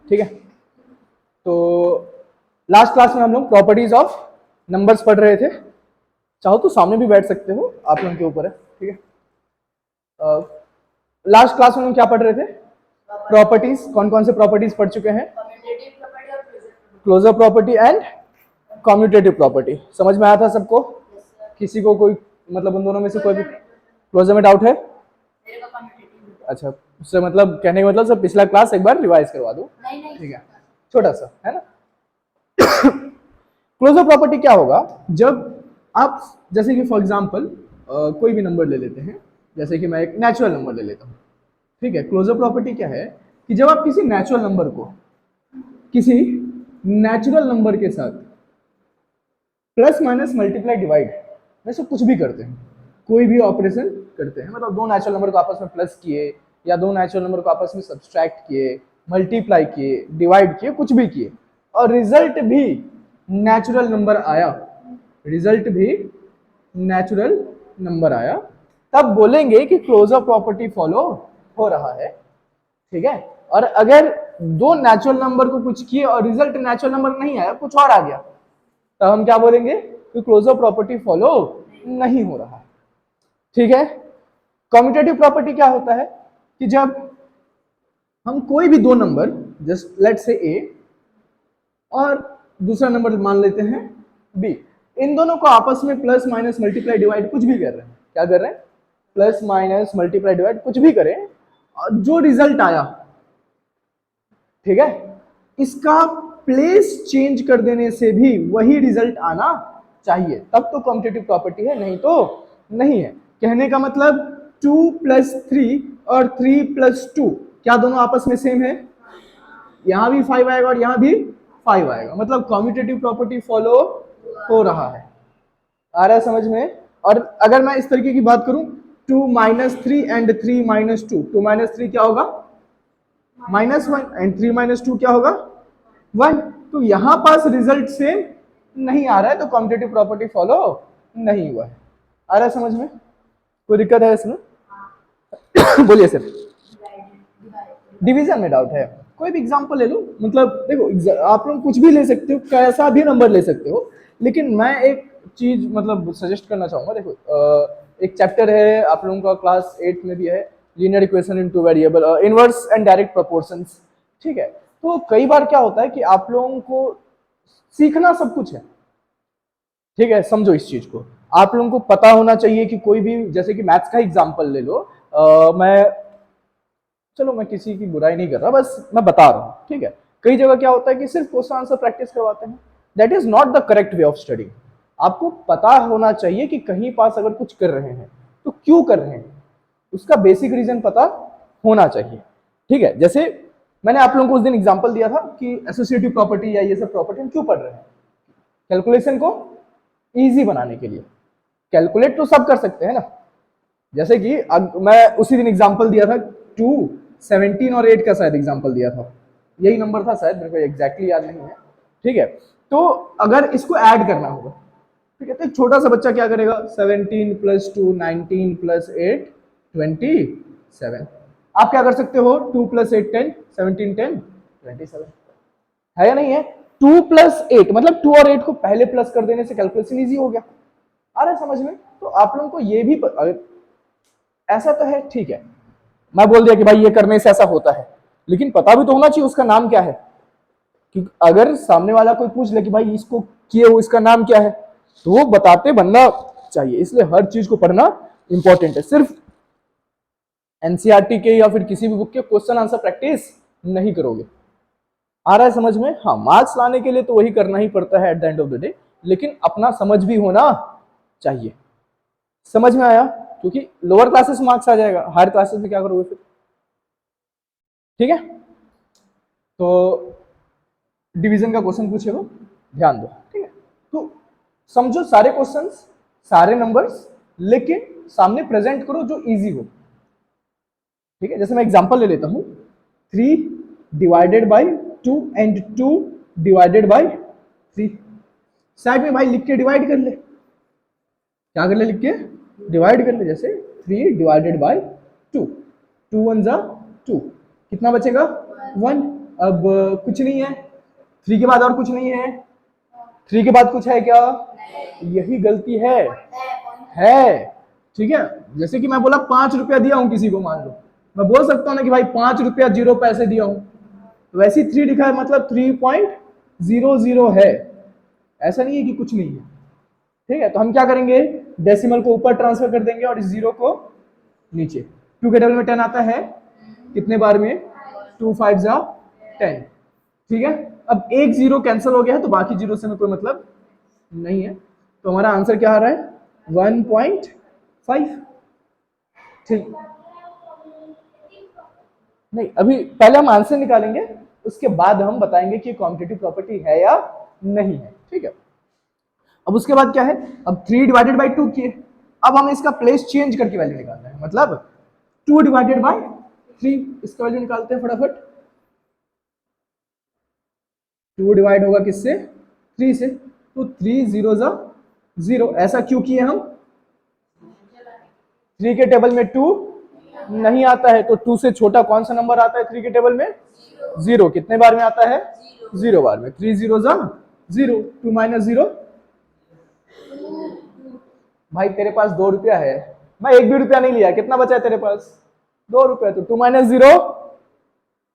ठीक है। तो लास्ट क्लास में हम लोग प्रॉपर्टीज ऑफ नंबर्स पढ़ रहे थे। चाहो तो सामने भी बैठ सकते हो, आप लोगों के ऊपर है। ठीक है। लास्ट क्लास में हम क्या पढ़ रहे थे? प्रॉपर्टीज। कौन कौन से प्रॉपर्टीज पढ़ चुके हैं? Closure property and commutative property. समझ में आया था सबको? किसी को कोई मतलब उन दोनों में से कोई भी क्लोजर में डाउट है? अच्छा, उससे मतलब कहने का मतलब सब पिछला क्लास एक बार रिवाइज करवा दो। ठीक है, छोटा सा है ना। क्लोजर प्रॉपर्टी क्या होगा? जब आप जैसे कि फॉर एग्जांपल कोई भी नंबर ले लेते हैं, जैसे कि मैं एक नेचुरल नंबर ले लेता हूँ। ठीक है, क्लोजर प्रॉपर्टी क्या है कि जब आप किसी नेचुरल नंबर को किसी नेचुरल नंबर के साथ प्लस माइनस मल्टीप्लाई डिवाइड में से कुछ भी करते हैं, कोई भी ऑपरेशन करते हैं, मतलब दो नेचुरल नंबर को आपस में प्लस किए या दो नेचुरल नंबर को आपस में सब्सट्रैक्ट किए, मल्टीप्लाई किए, डिवाइड किए, कुछ भी किए और रिजल्ट भी नेचुरल नंबर आया, रिजल्ट भी नेचुरल नंबर आया, तब बोलेंगे कि क्लोजर प्रॉपर्टी फॉलो हो रहा है। ठीक है। और अगर दो नेचुरल नंबर को कुछ किए और रिजल्ट नेचुरल नंबर नहीं आया, कुछ और आ गया, तब हम क्या बोलेंगे कि क्लोजर प्रॉपर्टी फॉलो नहीं हो रहा है। ठीक है। कम्यूटेटिव प्रॉपर्टी क्या होता है कि जब हम कोई भी दो नंबर, जस्ट लेट्स से ए और दूसरा नंबर मान लेते हैं बी, इन दोनों को आपस में प्लस माइनस मल्टीप्लाई डिवाइड कुछ भी कर रहे हैं, क्या कर रहे हैं? प्लस माइनस मल्टीप्लाई डिवाइड कुछ भी करें और जो रिजल्ट आया, ठीक है, इसका प्लेस चेंज कर देने से भी वही रिजल्ट आना चाहिए, तब तो कम्यूटेटिव प्रॉपर्टी है, नहीं तो नहीं है। कहने का मतलब 2 + 3 और 3 + 2 क्या दोनों आपस में सेम है? यहां भी 5 आएगा और यहां भी 5 आएगा, मतलब कम्यूटेटिव प्रॉपर्टी फॉलो हो रहा है। आ रहा है समझ में? और अगर मैं इस तरीके की बात करूं 2 - 3 एंड 3 - 2, 2 - 3 क्या होगा? -1 एंड 3 - 2 क्या होगा? 1। तो यहां पास रिजल्ट सेम नहीं आ रहा है, तो कम्यूटेटिव प्रॉपर्टी फॉलो नहीं हुआ है। आ रहा है समझ में? कोई दिक्कत है इसमें? बोलिए सर। डिवीजन में डाउट है? कोई भी एग्जांपल ले लो, मतलब देखो आप लोग कुछ भी ले सकते हो, कैसा भी नंबर ले सकते हो, लेकिन मैं एक चीज मतलब सजेस्ट करना चाहूंगा। देखो एक चैप्टर है आप लोगों का क्लास 8 में भी है, linear equation in 2 variable, inverse and direct proportions. ठीक है। तो कई बार क्या होता है कि आप लोगों को सीखना सब कुछ है, ठीक है, समझो इस चीज को। आप लोगों को पता होना चाहिए कि कोई भी, जैसे कि मैथ्स का एग्जांपल ले लो, चलो मैं किसी की बुराई नहीं कर रहा, बस मैं बता रहा हूँ। ठीक है। कई जगह क्या होता है कि सिर्फ क्वेश्चन आंसर प्रैक्टिस करवाते हैं, that is not the correct way of study. आपको पता होना चाहिए कि कहीं पास अगर कुछ कर रहे हैं तो क्यों कर रहे हैं, उसका बेसिक रीजन पता होना चाहिए। ठीक है। जैसे मैंने आप लोगों को उस दिन एग्जांपल दिया था कि एसोसिएटिव प्रॉपर्टी या ये सब प्रॉपर्टी हम क्यों पढ़ रहे हैं? कैलकुलेशन को इजी बनाने के लिए। कैलकुलेट तो सब कर सकते हैं ना, जैसे कि मैं उसी दिन एग्जांपल दिया था 2, 17 और 8 का शायद एग्जांपल दिया था, यही नंबर था शायद, मेरे को एग्जैक्टली याद नहीं है। ठीक है। तो अगर इसको ऐड करना होगा, ठीक है, तो एक छोटा सा बच्चा क्या करेगा? 17 + 2 19 + 8 27। आप क्या कर सकते हो? 2 + 8 10, 17 10 27 है या नहीं है? 2 + 8 मतलब 2 और 8 को पहले प्लस कर देने से कैलकुलेशन इजी हो गया। आ रहा है समझ में? तो आप लोगों को ये भी ऐसा तो है, ठीक है, मैं बोल दिया कि भाई ये करने से ऐसा होता है, लेकिन पता भी तो होना चाहिए उसका नाम क्या है। कि अगर सामने वाला कोई पूछ ले कि भाई इसको किए हो, इसका नाम क्या है, तो वो बताते बनना चाहिए। इसलिए हर चीज को पढ़ना इंपॉर्टेंट है। सिर्फ एनसीईआरटी के या फिर किसी भी बुक के क्वेश्चन आंसर प्रैक्टिस नहीं करोगे। आ रहा है समझ में? हाँ, मार्क्स लाने के लिए तो वही करना ही पड़ता है at the end of the day, लेकिन अपना समझ भी होना चाहिए। समझ में आया? क्योंकि लोअर क्लासेस मार्क्स आ जाएगा, हायर क्लासेस में क्या करोगे फिर? ठीक है। तो डिवीजन का क्वेश्चन पूछेगा, ध्यान दो। ठीक है। तो समझो सारे क्वेश्चंस, सारे नंबर्स, लेकिन सामने प्रेजेंट करो जो इजी हो। ठीक है। जैसे मैं एग्जांपल ले लेता हूं, 3 divided by 2 and 2 divided by 3। Side में भाई लिख के डिवाइड कर ले, क्या कर ले? लिख के डिवाइड कर ले। जैसे 3 डिवाइडेड बाई 2, 2 1 जा 2, कितना बचेगा? 1। अब कुछ नहीं है, 3 के बाद और कुछ नहीं है, 3 के बाद कुछ है क्या? यही गलती है। ठीक है, जैसे कि मैं बोला 5 रुपया दिया हूं किसी को, मान लो मैं बोल सकता हूं ना कि भाई 5 रुपया 0 पैसे दिया हूं, तो वैसे ही 3 लिखा है मतलब 3.00 है, ऐसा नहीं है कि कुछ नहीं है। ठीक है, तो हम क्या करेंगे, डेसिमल को ऊपर ट्रांसफर कर देंगे और इस 0 को नीचे। 2 के टेबल में 10 आता है कितने बार में? 2 5 जा 10। ठीक है, अब एक 0 कैंसिल हो गया है तो बाकी 0 से में कोई मतलब नहीं है, तो हमारा आंसर क्या आ रहा है? 1.5। ठीक, नहीं अभी पहले हम आंसर निकालेंगे, उसके बाद हम बताएंगे कि कॉम्पिटिटिव प्रॉपर्टी है या नहीं है। ठीक है, अब उसके बाद क्या है, अब 3 डिवाइडेड बाई 2 किए, अब हमें इसका प्लेस चेंज करके वैल्यू निकालना है, मतलब 2 डिवाइडेड बाई 3, इसका वैल्यू निकालते हैं फटाफट। 2 डिवाइड होगा किससे? 3 से, तो 3 0 जा 0। ऐसा क्यों किए हम? 3 के टेबल में 2 नहीं आता है, तो 2 से छोटा कौन सा नंबर आता है 3 के टेबल में? 0। कितने बार में आता है? 0 बार में। 3 0 जा 0, 2 माइनस 0। भाई तेरे पास 2 रुपया है, मैं एक भी रुपया नहीं लिया, कितना बचा है तेरे पास? 2 रुपया, तो 2 माइनस 0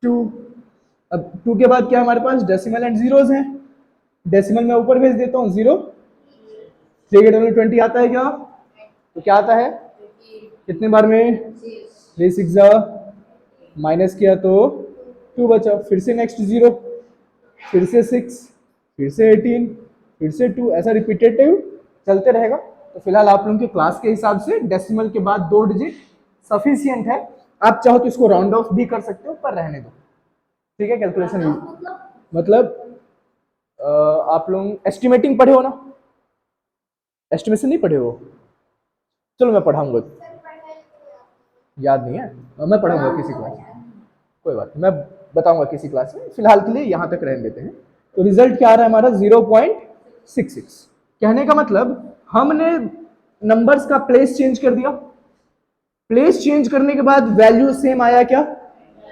2। अब 2 के बाद क्या हमारे पास? डेसिमल एंड जीरोस हैं, डेसिमल में ऊपर भेज देता हूँ 0। 3 के टेबल में 20 आता है क्या? तो क्या आता है? कितने बार में? 3 6 जा, माइनस किया तो 2 बचा, फिर से नेक्स्ट 0, फिर से 6, फिर से 18, फिर से 2, ऐसा रिपीटेटिव चलते रहेगा। तो फिलहाल आप लोगों के क्लास के हिसाब से डेसिमल के बाद 2 डिजिट सफिशियंट है, आप चाहो तो इसको राउंड ऑफ भी कर सकते हो, पर रहने दो। ठीक है, कैलकुलेशन मतलब आप लोग एस्टिमेटिंग पढ़े हो ना? एस्टिमेशन नहीं पढ़े हो? चलो मैं पढ़ाऊंगा, याद नहीं है, मैं पढ़ाऊंगा किसी क्लास में, कोई बात नहीं, मैं बताऊंगा किसी क्लास में, फिलहाल के लिए यहां तक रहने देते हैं। तो रिजल्ट क्या आ रहा है हमारा? 0.66। कहने का मतलब हमने नंबर्स का प्लेस चेंज कर दिया, प्लेस चेंज करने के बाद वैल्यू सेम आया क्या?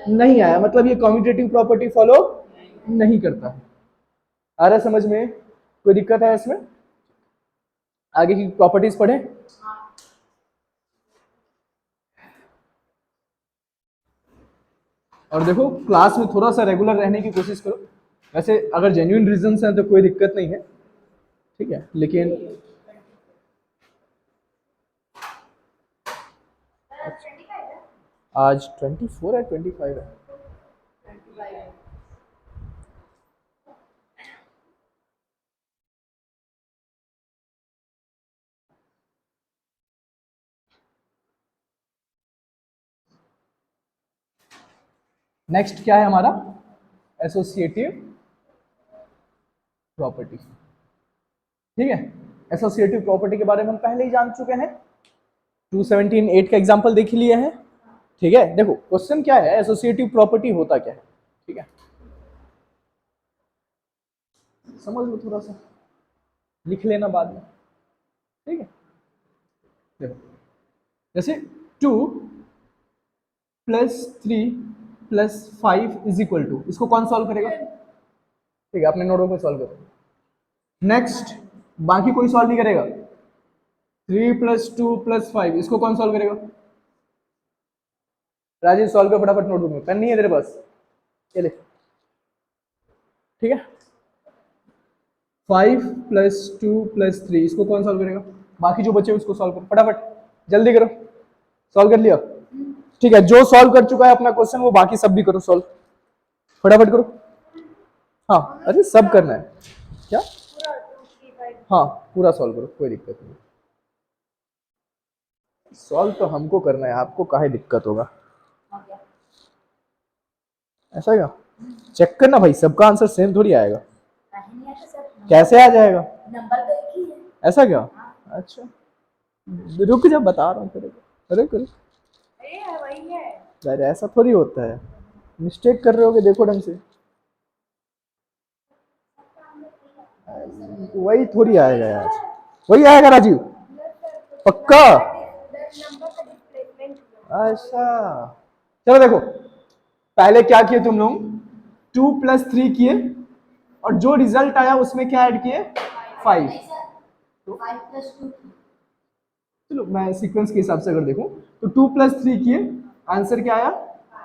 नहीं आया, मतलब ये कम्यूटेटिव प्रॉपर्टी फॉलो नहीं करता है। आ रहा समझ में? कोई दिक्कत है इसमें? आगे की प्रॉपर्टीज पढ़े। और देखो क्लास में थोड़ा सा रेगुलर रहने की कोशिश करो, वैसे अगर जेन्युइन रीजन है तो कोई दिक्कत नहीं है, ठीक है, लेकिन आज 24 है 25 है? नेक्स्ट क्या है हमारा? Associative property. ठीक है, एसोसिएटिव प्रॉपर्टी के बारे में हम पहले ही जान चुके हैं, 217(8) का एग्जांपल देख लिए हैं। ठीक है, देखो क्वेश्चन क्या है, एसोसिएटिव प्रॉपर्टी होता क्या है? ठीक है, समझ लो, थोड़ा सा लिख लेना बाद में। ठीक है, देखो जैसे 2 plus 3 plus 5 is equal to, इसको कौन सॉल्व करेगा? ठीक है, अपने नोटों को सॉल्व करो। नेक्स्ट, बाकी कोई सॉल्व नहीं करेगा। 3 प्लस 2 प्लस 5, इसको कौन सॉल्व करेगा? राजीव सॉल्व कर फटाफट, नोटबुक में पेन नहीं है तेरे पास? चले, ठीक है। 5 प्लस 2 प्लस 3, इसको कौन सॉल्व करेगा? बाकी जो बचे उसको सॉल्व करो फटाफट, जल्दी करो। सॉल्व कर लिया? ठीक है, जो सॉल्व कर चुका है अपना क्वेश्चन वो बाकी सब भी करो सॉल्व, फटाफट करो। हाँ, अरे सब करना है क्या? हाँ पूरा सॉल्व करो, कोई दिक्कत नहीं। सॉल्व तो हमको करना है, आपको काहे दिक्कत होगा? ऐसा क्या? चेक करना भाई, सबका आंसर सेम थोड़ी आएगा। कैसे आ जाएगा? नंबर तो एक ही है। ऐसा क्या? अच्छा, रुक जा, बता रहा हूँ तेरे को। अरे करो, वही है। यार ऐसा थोड़ी होता है, मिस्टेक कर रहे होगे, देखो ढंग से। वही थोड़ी आएगा यार, वही आएगा राजीव, पक्का? अच्छा, चलो देखो, पहले क्या किए तुम लोग? 2 प्लस 3 किए और जो रिजल्ट आया उसमें क्या ऐड किए 5। तो 5 प्लस 2 चलो मैं सीक्वेंस के हिसाब से अगर देखूं तो 2 प्लस 3 किए, आंसर क्या आया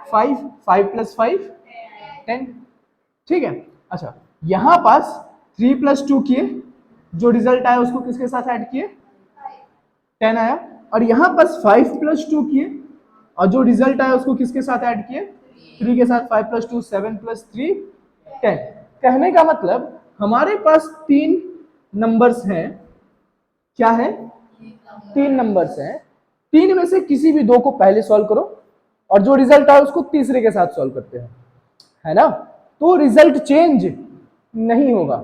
5, 5 प्लस 5 10, ठीक है। अच्छा यहां पास 3 प्लस 2 किए, जो रिजल्ट आया उसको किसके साथ ऐड किए 10 आया, और यहां पास 5 प्लस 2 किए और जो रिजल्ट आया उसको किसके साथ ऐड किए 3 के साथ, 5 प्लस 2 7 प्लस 3 10। कहने का मतलब हमारे पास 3 नंबर्स हैं, क्या है 3 नंबर्स हैं, 3 में से किसी भी 2 को पहले सॉल्व करो और जो रिजल्ट आया उसको तीसरे के साथ सॉल्व करते हैं, है ना, तो रिजल्ट चेंज नहीं होगा।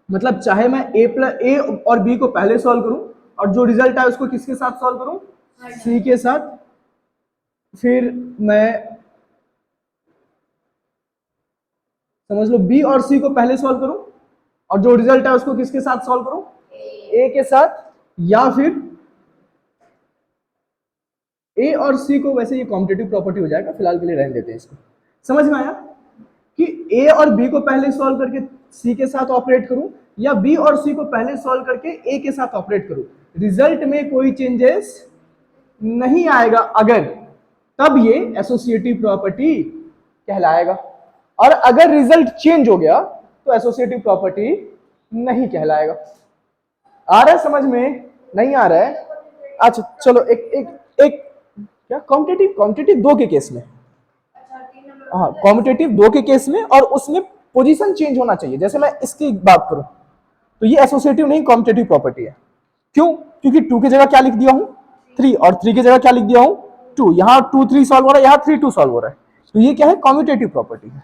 मतलब चाहे मैं ए और बी को पहले सॉल्व करूं और जो रिजल्ट आए उसको किसके साथ सॉल्व करूं सी के साथ, फिर मैं समझ लो बी और सी को पहले सॉल्व करूं और जो रिजल्ट है उसको किसके साथ सॉल्व करूं ए के साथ, या फिर ए और सी को, वैसे ये कॉम्पिटिटिव प्रॉपर्टी हो जाएगा, फिलहाल के लिए रहने देते हैं इसको। समझ में आया कि ए और बी को पहले सॉल्व करके सी के साथ ऑपरेट करूं या बी और सी को पहले सॉल्व करके ए के साथ ऑपरेट करूं, रिजल्ट में कोई चेंजेस नहीं आएगा अगर, तब ये एसोसिएटिव प्रॉपर्टी कहलाएगा। और अगर रिजल्ट चेंज हो गया तो एसोसिएटिव प्रॉपर्टी नहीं कहलाएगा। आ रहा है समझ में, नहीं आ रहा है? अच्छा चलो एक एक एक क्या कॉम्पिटिटिव 2 के केस में, हाँ कॉम्पिटिटिव 2 के केस में, और उसमें पोजीशन चेंज होना चाहिए। जैसे मैं इसकी बात करूं तो ये एसोसिएटिव नहीं कॉम्पिटिटिव प्रॉपर्टी है। क्यों? क्योंकि 2 की जगह क्या लिख दिया हूं 3, और 3 की जगह क्या लिख दिया हूं 2, यहां 2 3 सॉल्व हो रहा है, यहां 3 2 सॉल्व हो रहा है, तो ये क्या है कॉम्पिटिटिव प्रॉपर्टी है।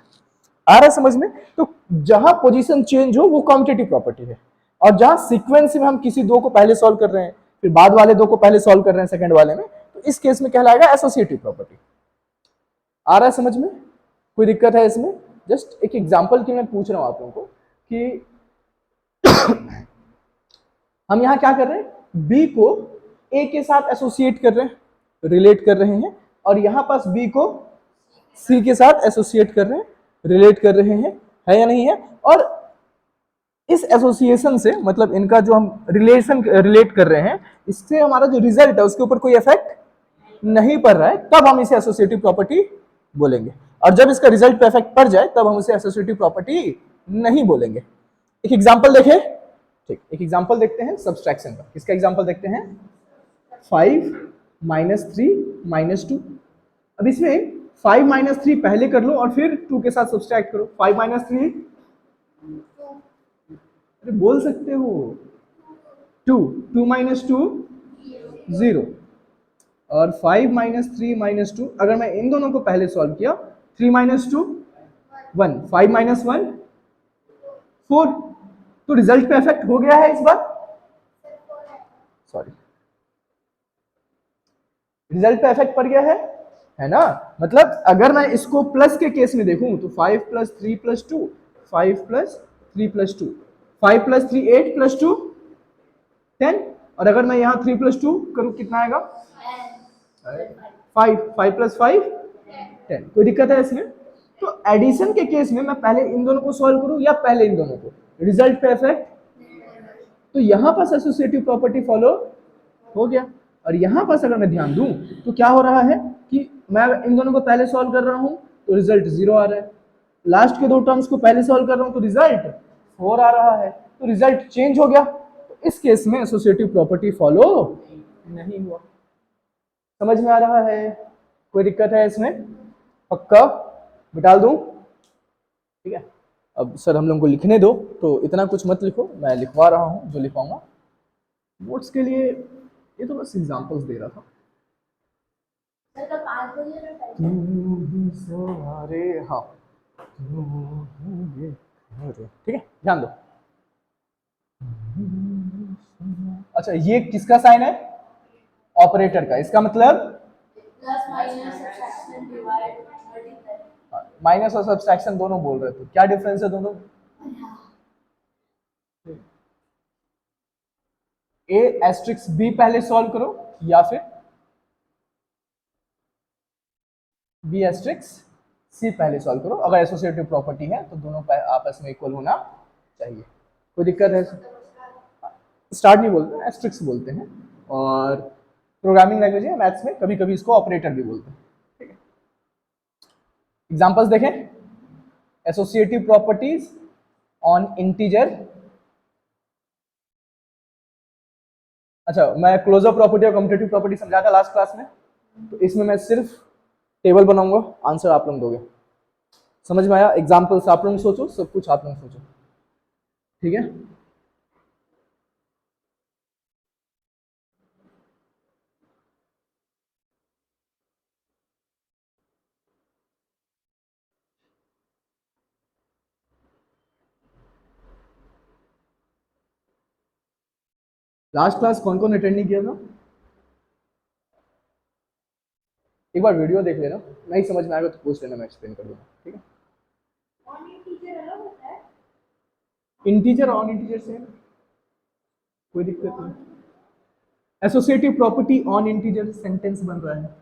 आ रहा है समझ में? तो जहां पोजीशन चेंज हो वो कॉम्पिटिटिव प्रॉपर्टी है, और जहां सीक्वेंस में हम किसी 2 को पहले सॉल्व कर रहे हैं फिर बाद वाले 2 को पहले सॉल्व कर रहे हैं सेकंड वाले में, तो इस केस में कहलाएगा एसोसिएटिव प्रॉपर्टी। आ रहा है समझ में? कोई दिक्कत है इसमें? जस्ट एक एग्जांपल की मैं पूछ रहा हूं आप लोगों को कि हम यहां क्या कर रहे हैं, बी को ए के साथ एसोसिएट कर रहे हैं, रिलेट कर रहे हैं, और यहां पास बी को सी के साथ एसोसिएट कर रहे हैं, रिलेट कर रहे हैं, है या नहीं है? और इस एसोसिएशन से, मतलब इनका जो हम रिलेट कर रहे हैं, इससे हमारा जो रिजल्ट है उसके ऊपर कोई इफेक्ट नहीं पड़ रहा है, तब हम इसे एसोसिएटिव प्रॉपर्टी बोलेंगे। और जब इसका रिजल्ट पे इफेक्ट पड़ जाए तब हम इसे एसोसिएटिव प्रॉपर्टी नहीं बोलेंगे। एक एग्जांपल देखें, ठीक, एक एग्जांपल देखते हैं सब्सट्रैक्शन का। किसका एग्जांपल देखते हैं? 5 माइनस 3 माइनस 2। अब इसमें 5 माइनस 3 पहले कर लो और फिर 2 के साथ सब्सट्रैक्ट करो। 5 माइनस 3, अरे बोल सकते हो 2, 2 माइनस 2 0, और 5 माइनस 3 माइनस 2, अगर मैं इन दोनों को पहले सॉल्व किया 3 माइनस 2 1, 5 माइनस 1 4, तो रिजल्ट पे इफेक्ट हो गया है इस बार, सॉरी रिजल्ट पे इफेक्ट पड़ गया है ना? मतलब अगर मैं इसको प्लस के केस में देखूं तो 5 plus 3 plus 2, 5 plus 3 plus 2, 5 plus 3 8 plus 2 10, और अगर मैं यहां 3 प्लस 2 करूं कितना आएगा 5, 5 प्लस 5 10। कोई दिक्कत है इसमें? तो एडिशन के केस में मैं पहले इन दोनों को सॉल्व करूं या पहले इन दोनों को, रिजल्ट पे इफेक्ट, तो यहां पर एसोसिएटिव प्रॉपर्टी फॉलो हो गया। और यहां पर अगर मैं ध्यान दूं तो क्या हो रहा है कि मैं इन दोनों को पहले सॉल्व कर रहा हूं तो रिजल्ट 0 आ रहा है, लास्ट के 2 टर्म्स को पहले सॉल्व कर रहा हूं तो रिजल्ट 4 आ रहा है, तो रिजल्ट चेंज हो गया। तो इस केस में एसोसिएटिव प्रॉपर्टी फॉलो नहीं हुआ। समझ में आ रहा है? कोई दिक्कत है इसमें? पक्का बिटाल दूं? ठीक है। अब सर हम लोग को लिखने दो, तो इतना कुछ मत लिखो, मैं लिखवा रहा हूं जो लिखवाऊंगा नोट्स के लिए। ये तो बस एग्जांपल्स दे रहा था। सवारे, हाँ ठीक है, ध्यान दो। अच्छा ये किसका साइन है? ऑपरेटर का। इसका मतलब plus minus subtraction divide multiply. Minus और सब्सट्रैक्शन दोनों बोल रहे थे, क्या डिफरेंस है दोनों? ए एस्ट्रिक्स बी पहले सॉल्व करो या फिर बी एस्ट्रिक्स सी पहले सॉल्व करो। अगर एसोसिएटिव प्रॉपर्टी है तो दोनों आपस में इक्वल होना चाहिए। कोई दिक्कत है? स्टार्ट नहीं बोलते, एस्ट्रिक्स बोलते हैं। और प्रोग्रामिंग लैंग्वेज है मैथ्स में, कभी कभी इसको ऑपरेटर भी बोलते हैं। ठीक है, एग्जांपल्स देखें। Associative properties on integer. अच्छा, मैं क्लोजर प्रॉपर्टी और कम्यूटेटिव प्रॉपर्टी समझा था लास्ट क्लास में, तो इसमें मैं सिर्फ टेबल बनाऊंगा, आंसर आप लोग दोगे। समझ में आया? एग्जांपल्स आप लोग सोचो, सब कुछ आप लोग सोचो। ठीक है, लास्ट क्लास कौन कौन अटेंड नहीं किया था? एक बार वीडियो देख लेना, नहीं समझ में आएगा तो पूछ लेना, मैं एक्सप्लेन कर दूंगा। ठीक है, ऑन इंटीजर अलग होता है? इंटीजर ऑन इंटीजर से कोई दिक्कत नहीं। Associative property on integer sentence बन रहा है,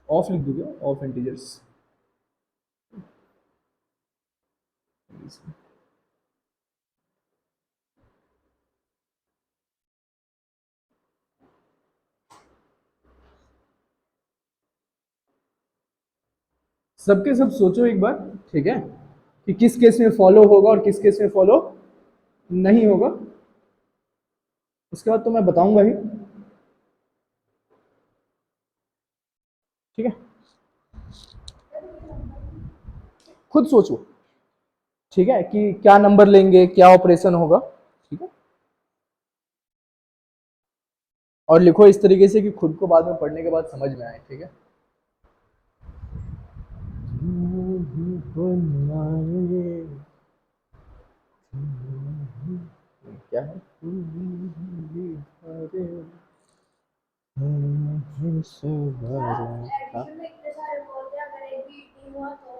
ऑफ लिख दोगे, ऑफ इंटीजर्स। सबके सब सोचो एक बार, ठीक है, कि किस केस में फॉलो होगा और किस केस में फॉलो नहीं होगा। उसके बाद तो मैं बताऊंगा ही। ठीक है, खुद सोचो, ठीक है, कि क्या नंबर लेंगे, क्या ऑपरेशन होगा। ठीक है, और लिखो इस तरीके से कि खुद को बाद में पढ़ने के बाद समझ में आए। ठीक है, क्या है? हाँ? एडिशन में इतने सारे बोलते हैं, अगर एक भी नहीं हुआ तो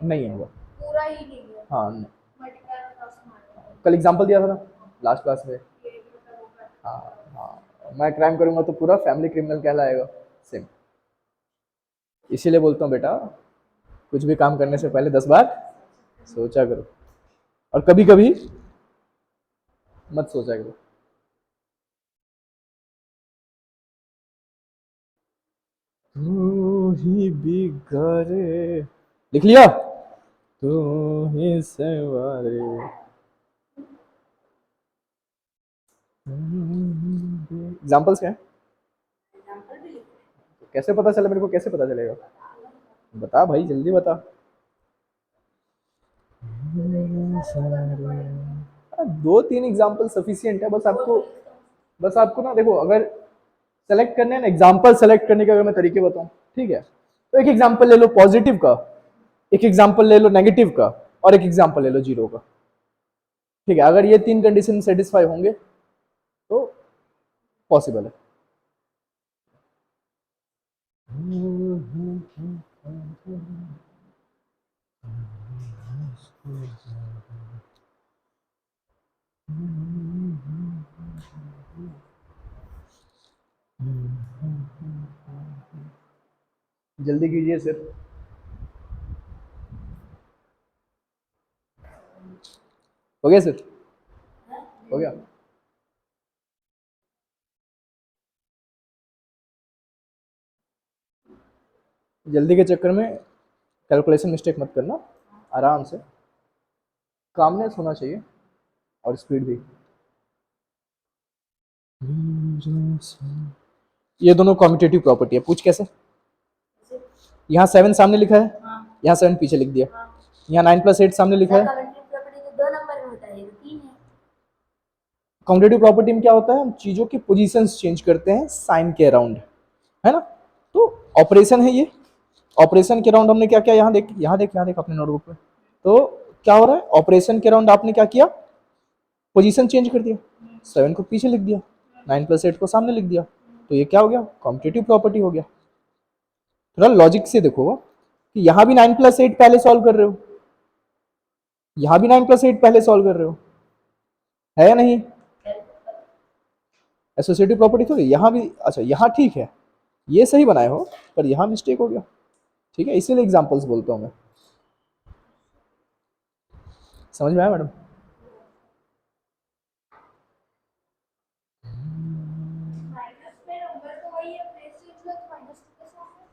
नहीं होगा। पूरा ही नहीं हुआ। हाँ नहीं। मल्टीप्लाई का क्रॉस मारना कल एग्जांपल दिया था ना लास्ट क्लास में। ये मतलब वो कर। हाँ हाँ, मैं क्राइम करूंगा तो पूरा फैमिली क्रिमिनल कहलाएगा, सेम। इसीलिए बोलता हूँ बेटा, कुछ भी काम करने से पहले 10 बार सोचा करो, और कभी कभी मत सोचा करो। तू ही बिगड़े, लिख लिया? तू ही सवारे। एग्जाम्पल्स क्या है? एग्जांपल भी लिखो। कैसे पता चले मेरे को, कैसे पता चलेगा? बता भाई, जल्दी बता। 2-3 एग्जाम्पल सफिशियंट है, बस आपको ना देखो, अगर सेलेक्ट करने हैं ना, एग्जाम्पल सेलेक्ट करने के अगर मैं तरीके बताऊं, ठीक है, तो एक एग्जाम्पल ले लो पॉजिटिव का, एक एग्जाम्पल ले लो नेगेटिव का, और एक एग्जाम्पल ले लो जीरो का। ठीक है, अगर ये 3 कंडीशन सेटिस्फाई होंगे तो पॉसिबल है। जल्दी कीजिए सर। हो गया सर? हो गया? जल्दी के चक्कर में कैलकुलेशन मिस्टेक मत करना, आराम से, कामनेस होना चाहिए और स्पीड भी। ये दोनों कॉम्पिटेटिव प्रॉपर्टी है, पूछ कैसे? यहाँ 7 सामने लिखा है, हाँ। यहाँ 7 पीछे लिख दिया, हाँ। यहाँ 9+8 सामने लिखा है। कम्यूटेटिव प्रॉपर्टी तो 2 नंबर में होता है, ये तो 3 है। कॉम्पिटेटिव प्रॉपर्टी में क्या होता है, हम चीजों की पोजीशंस चेंज करते हैं साइन के अराउंड, है ना? तो ऑपरेशन है ये, ऑपरेशन के अराउंड हमने क्या किया, यहाँ देख, यहाँ देख, यहाँ देख अपने नोटबुक पे। तो क्या हो रहा है, ऑपरेशन के अराउंड आपने क्या किया, पोजीशन चेंज कर दिया, 7 को पीछे लिख दिया, 9+8 को सामने लिख दिया, तो ये क्या हो गया, कॉम्पिटेटिव प्रॉपर्टी हो गया। थोड़ा लॉजिक से देखो कि यहाँ भी 9+8 पहले सॉल्व कर रहे हो, यहाँ भी 9+8 पहले सॉल्व कर रहे हो, है या नहीं? एसोसिएटिव प्रॉपर्टी थोड़ी, यहाँ भी, अच्छा यहाँ ठीक है, ये सही बनाए हो पर यहाँ मिस्टेक हो गया, ठीक है, इसीलिए एग्जाम्पल्स बोलता हूँ मैं। समझ में आया मैडम? माइनस में नंबर तो वही है, प्लेस से जो माइनस के साथ है।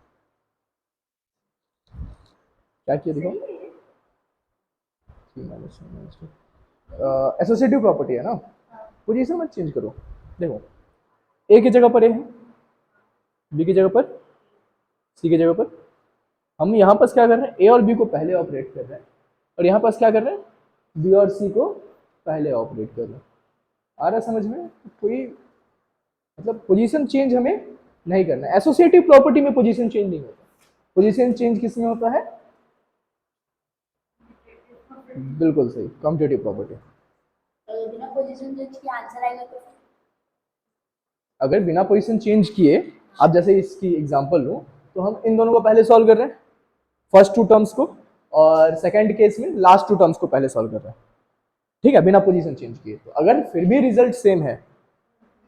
क्या किया देखो, सही है। एसोसिएटिव प्रॉपर्टी है ना, पोजीशन मत चेंज करो। देखो ए की जगह पर ए है, बी की जगह पर सी की जगह पर, हम यहाँ पर क्या कर रहे हैं, ए और बी को पहले ऑपरेट कर रहे हैं, और यहाँ पर क्या कर रहे हैं, बी और सी को पहले ऑपरेट कर रहे हैं। आ रहा है समझ में? कोई मतलब पोजीशन चेंज हमें नहीं करना है। एसोसिएटिव प्रॉपर्टी में पोजीशन चेंज नहीं होता। पोजीशन चेंज किस में होता है? बिल्कुल सही, कॉम्पिटिटिव प्रॉपर्टी। अगर बिना पोजीशन चेंज किए आंसर आएगा तो फिर? अगर बिना पोजीशन चेंज किए, आप जैसे इसकी एग्जांपल लो, तो हम इन दोनों को पहले सॉल्व कर रहे हैं, फर्स्ट टू टर्म्स को, और सेकंड केस में लास्ट टू टर्म्स को पहले सॉल्व कर रहे हैं, ठीक है, बिना पोजीशन चेंज किए। तो अगर फिर भी रिजल्ट सेम है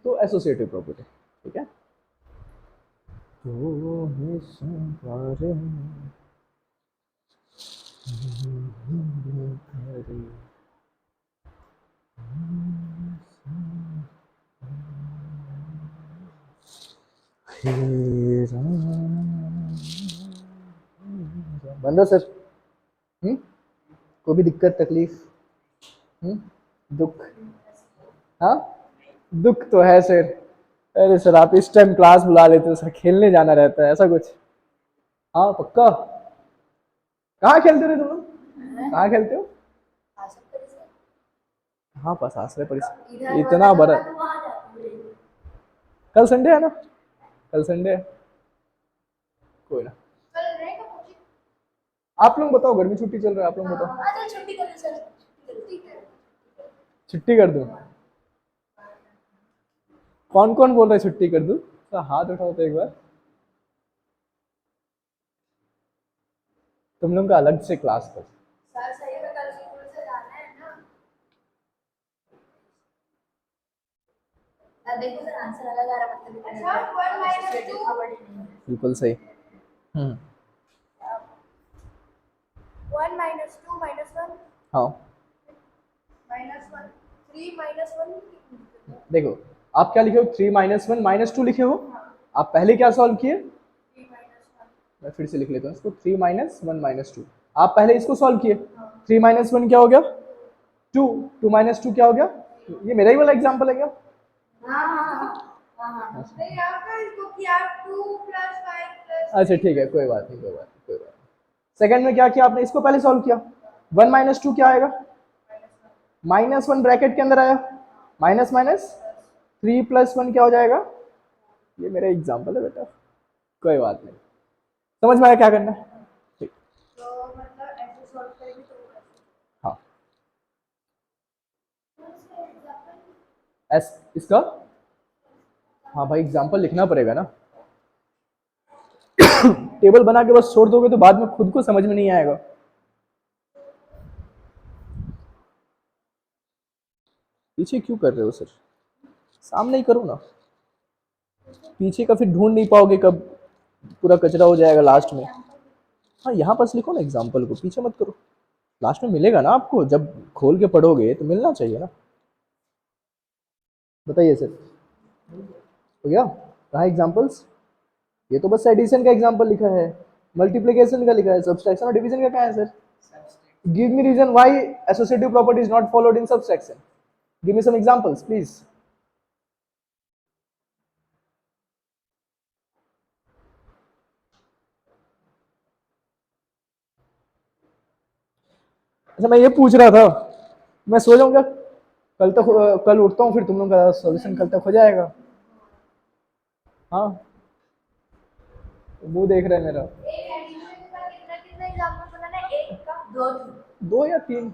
तो एसोसिएटिव प्रॉपर्टी, ठीक है। बन रहा सर? कोई भी दिक्कत तकलीफ, दुख? हाँ, दुख तो है सर। अरे सर आप इस टाइम क्लास बुला लेते हो सर, खेलने जाना रहता है ऐसा कुछ? हाँ पक्का? कहाँ खेलते हो तुम लोग? कहाँ खेलते हो? आंसर कर से हाँ पास आश्रय इधर परिसर, इतना बड़ा। तो वहां जाते हैं। कल संडे है ना, कल संडे है, कोई ना। कल रहेगा कोचिंग? आप लोग बताओ, घर में छुट्टी चल रहा है, आप लोग बताओ। अच्छा छुट्टी कर दे सर, छुट्टी कर दे। छुट्टी कर दूं? कौन कौन बोल रहा है छुट्टी कर दूं? तो हाथ उठाओ तो एक बार। तुम लोग का अलग से क्लास कर। सर सही है, कल स्कूल से जाना है ना। देखो सर आंसर अलग आ रहा, मतलब अच्छा 1 - 2 बिल्कुल सही। 1 - 2 - 1 हाँ -1 3 -1। देखो, आप क्या लिखे हो, 3 - 1 -2 लिखे हो। आप पहले क्या सॉल्व किए? 3 - 1 मैं फिर से लिख लेता हूँ इसको, 3 - 1 - 2। आप पहले इसको सॉल्व किए, 3 - 1 क्या हो गया? 2, 2 - 2 क्या हो गया? ये मेरा ही वाला एग्जाम्पल है क्या? नहीं आपका इसको किया 2 + 5 अच्छा ठीक है, कोई बात नहीं, कोई बात नहीं, कोई बात नहीं। सेकंड में क्या किया आपने, इसको पहले सॉल्व किया। 1 - 2 क्या आएगा? -1 ब्रैकेट के अंदर आया, माइनस माइनस 3 + 1 क्या हो जाएगा? ये मेरा एग्जाम्पल है बेटा, कोई बात नहीं। समझ में आया क्या करना है? ठीक, तो मतलब ऐसे सॉल्व करेंगे तो हाँ एस इसका, हाँ भाई एग्जाम्पल लिखना पड़ेगा ना। टेबल बना के बस छोड़ दोगे तो बाद में खुद को समझ में नहीं आएगा। पीछे क्यों कर रहे हो सर, सामने ही करो ना। पीछे का फिर ढूंढ नहीं पाओगे, कब पूरा कचरा हो जाएगा लास्ट में। हाँ यहाँ पास लिखो ना एग्जाम्पल को, पीछे मत करो, लास्ट में मिलेगा ना आपको, जब खोल के पढ़ोगे तो मिलना चाहिए ना। बताइए सर, हो गया? कहाँ एग्जाम्पल्स? ये तो बस एडिशन का एग्जाम्पल लिखा है, मल्टीप्लिकेशन का लिखा है, सब्सट्रैक्शन और डिवीजन का कहाँ है sir? Give me reason why associative property is not followed in subtraction. Give me some examples please. अच्छा मैं ये पूछ रहा था, मैं सो जाऊंगा कल तक, कल उठता हूँ फिर तुम लोग का सॉल्यूशन कल तक हो जाएगा। हाँ मुंह देख रहे हैं मेरा। एक एडिशन का कितना कितना एग्जांपल बनाना है? एक का दो दो या तीन।